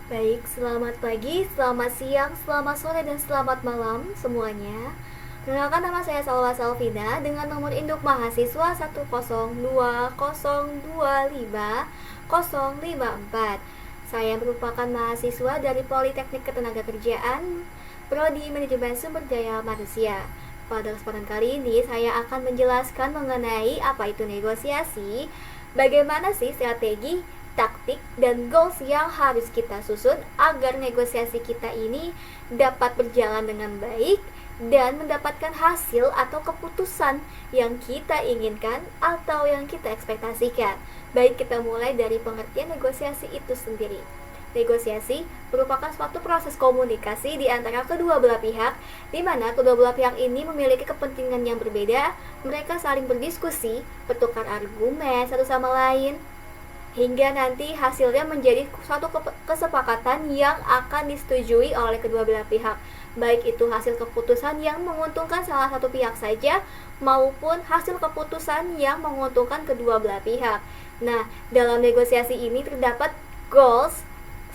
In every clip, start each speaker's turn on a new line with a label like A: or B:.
A: Baik, selamat pagi, selamat siang, selamat sore, dan selamat malam semuanya. Perkenalkan, nama saya Salwa Salvina dengan nomor induk mahasiswa 102025054. Saya merupakan mahasiswa dari Politeknik Ketenagakerjaan, Prodi Manajemen Sumber Daya Manusia. Pada kesempatan kali ini saya akan menjelaskan mengenai apa itu negosiasi, bagaimana sih strategi, taktik, dan goals yang harus kita susun agar negosiasi kita ini dapat berjalan dengan baik dan mendapatkan hasil atau keputusan yang kita inginkan atau yang kita ekspektasikan. Baik, kita mulai dari pengertian negosiasi itu sendiri. Negosiasi merupakan suatu proses komunikasi di antara kedua belah pihak, di mana kedua belah pihak ini memiliki kepentingan yang berbeda. Mereka saling berdiskusi, bertukar argumen satu sama lain, hingga nanti hasilnya menjadi suatu kesepakatan yang akan disetujui oleh kedua belah pihak, baik itu hasil keputusan yang menguntungkan salah satu pihak saja maupun hasil keputusan yang menguntungkan kedua belah pihak. Nah, dalam negosiasi ini terdapat goals,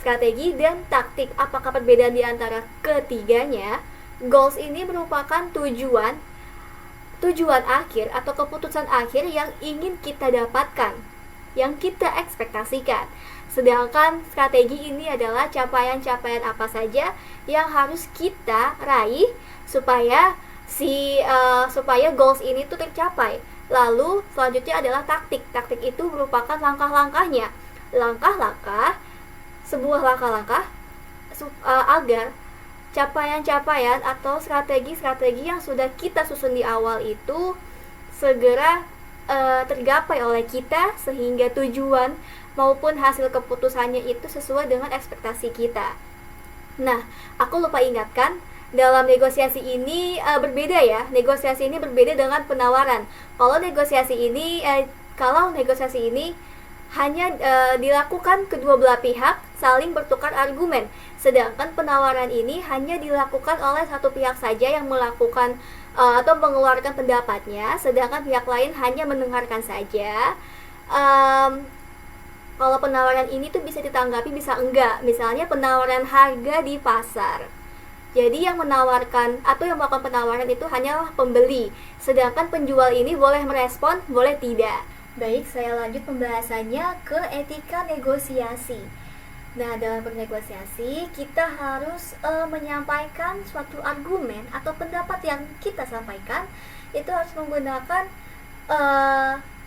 A: strategi, dan taktik. Apakah perbedaan di antara ketiganya? Goals ini merupakan tujuan akhir atau keputusan akhir yang ingin kita dapatkan, yang kita ekspektasikan. Sedangkan strategi ini adalah capaian-capaian apa saja yang harus kita raih supaya supaya goals ini tuh tercapai. Lalu selanjutnya adalah taktik. Taktik itu merupakan langkah-langkahnya. Sebuah langkah-langkah agar capaian-capaian atau strategi-strategi yang sudah kita susun di awal itu segera tergapai oleh kita, sehingga tujuan maupun hasil keputusannya itu sesuai dengan ekspektasi kita. Nah, aku lupa ingatkan, dalam negosiasi ini berbeda ya. Negosiasi ini berbeda dengan penawaran. Kalau negosiasi ini hanya dilakukan kedua belah pihak saling bertukar argumen, sedangkan penawaran ini hanya dilakukan oleh satu pihak saja yang melakukan atau mengeluarkan pendapatnya, sedangkan pihak lain hanya mendengarkan saja. Kalau penawaran ini tuh bisa ditanggapi, bisa enggak. Misalnya penawaran harga di pasar, jadi yang menawarkan atau yang melakukan penawaran itu hanyalah pembeli, sedangkan penjual ini boleh merespon, boleh tidak. Baik, saya lanjut pembahasannya ke etika negosiasi. Nah, dalam bernegosiasi, kita harus menyampaikan suatu argumen atau pendapat yang kita sampaikan itu harus menggunakan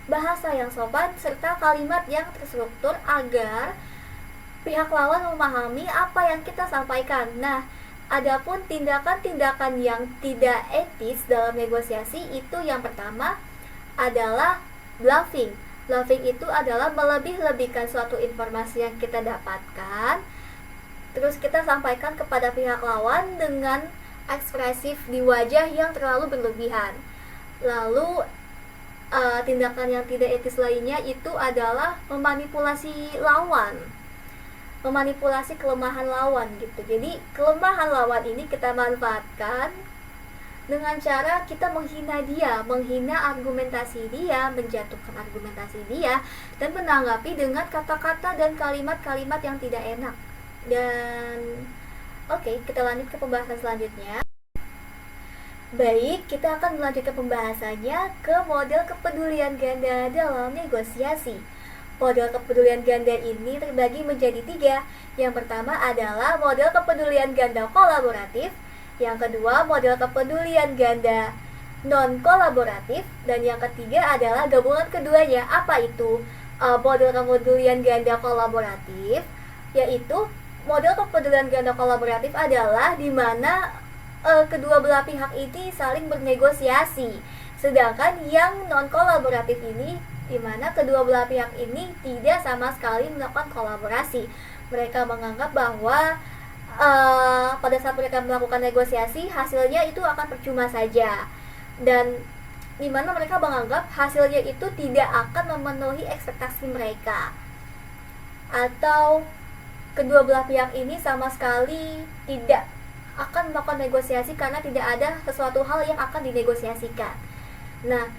A: bahasa yang sopan serta kalimat yang terstruktur agar pihak lawan memahami apa yang kita sampaikan. Nah, adapun tindakan-tindakan yang tidak etis dalam negosiasi itu yang pertama adalah bluffing. Bluffing itu adalah melebih-lebihkan suatu informasi yang kita dapatkan, terus kita sampaikan kepada pihak lawan dengan ekspresif di wajah yang terlalu berlebihan. Lalu tindakan yang tidak etis lainnya itu adalah memanipulasi lawan, memanipulasi kelemahan lawan gitu. Jadi kelemahan lawan ini kita manfaatkan dengan cara kita menghina dia, menghina argumentasi dia, menjatuhkan argumentasi dia, dan menanggapi dengan kata-kata dan kalimat-kalimat yang tidak enak. Dan oke, kita lanjut ke pembahasan selanjutnya. Baik, kita akan melanjutkan pembahasannya ke model kepedulian ganda dalam negosiasi. Model kepedulian ganda ini terbagi menjadi 3. Yang pertama adalah model kepedulian ganda kolaboratif, yang kedua model kepedulian ganda non-kolaboratif, dan yang ketiga adalah gabungan keduanya. Apa itu model kepedulian ganda kolaboratif? Yaitu model kepedulian ganda kolaboratif adalah di mana kedua belah pihak ini saling bernegosiasi, sedangkan yang non-kolaboratif ini di mana kedua belah pihak ini tidak sama sekali melakukan kolaborasi. Mereka menganggap bahwa pada saat mereka melakukan negosiasi hasilnya itu akan percuma saja, dan dimana mereka menganggap hasilnya itu tidak akan memenuhi ekspektasi mereka, atau kedua belah pihak ini sama sekali tidak akan melakukan negosiasi karena tidak ada sesuatu hal yang akan dinegosiasikan. Nah,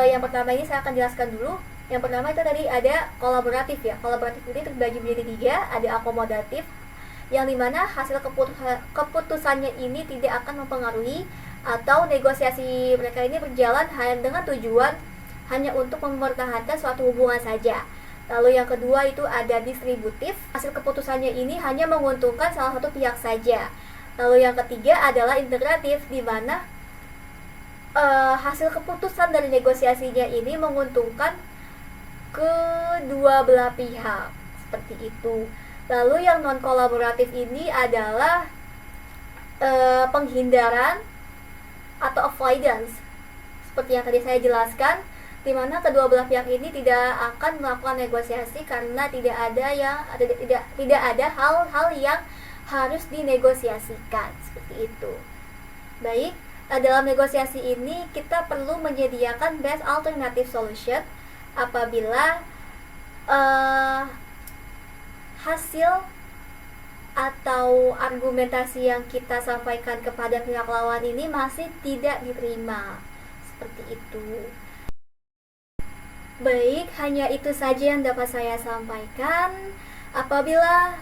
A: yang pertama ini saya akan jelaskan dulu. Yang pertama itu tadi ada kolaboratif ya. Kolaboratif ini terbagi menjadi 3, ada akomodatif, yang dimana hasil keputusannya ini tidak akan mempengaruhi atau negosiasi mereka ini berjalan hanya dengan tujuan hanya untuk mempertahankan suatu hubungan saja. Lalu yang kedua itu ada distributif, hasil keputusannya ini hanya menguntungkan salah satu pihak saja. Lalu yang ketiga adalah integratif, di mana hasil keputusan dari negosiasinya ini menguntungkan kedua belah pihak, seperti itu. Lalu yang non kolaboratif ini adalah penghindaran atau avoidance, seperti yang tadi saya jelaskan, di mana kedua belah pihak ini tidak akan melakukan negosiasi karena tidak ada hal-hal yang harus dinegosiasikan, seperti itu. Baik, dalam negosiasi ini kita perlu menyediakan best alternative solution apabila hasil atau argumentasi yang kita sampaikan kepada pihak lawan ini masih tidak diterima, seperti itu. Baik, hanya itu saja yang dapat saya sampaikan. Apabila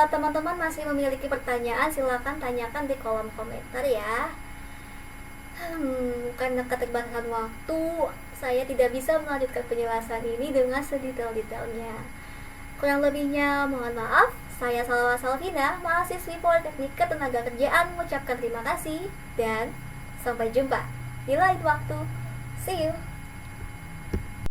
A: teman-teman masih memiliki pertanyaan, silakan tanyakan di kolom komentar ya. Karena keterbatasan waktu, saya tidak bisa melanjutkan penjelasan ini dengan sedetail-detailnya. Kurang lebihnya mohon maaf. Saya Salwa Salvina, mahasiswi Politeknik Ketenagakerjaan, mengucapkan terima kasih dan sampai jumpa di lain waktu. See you.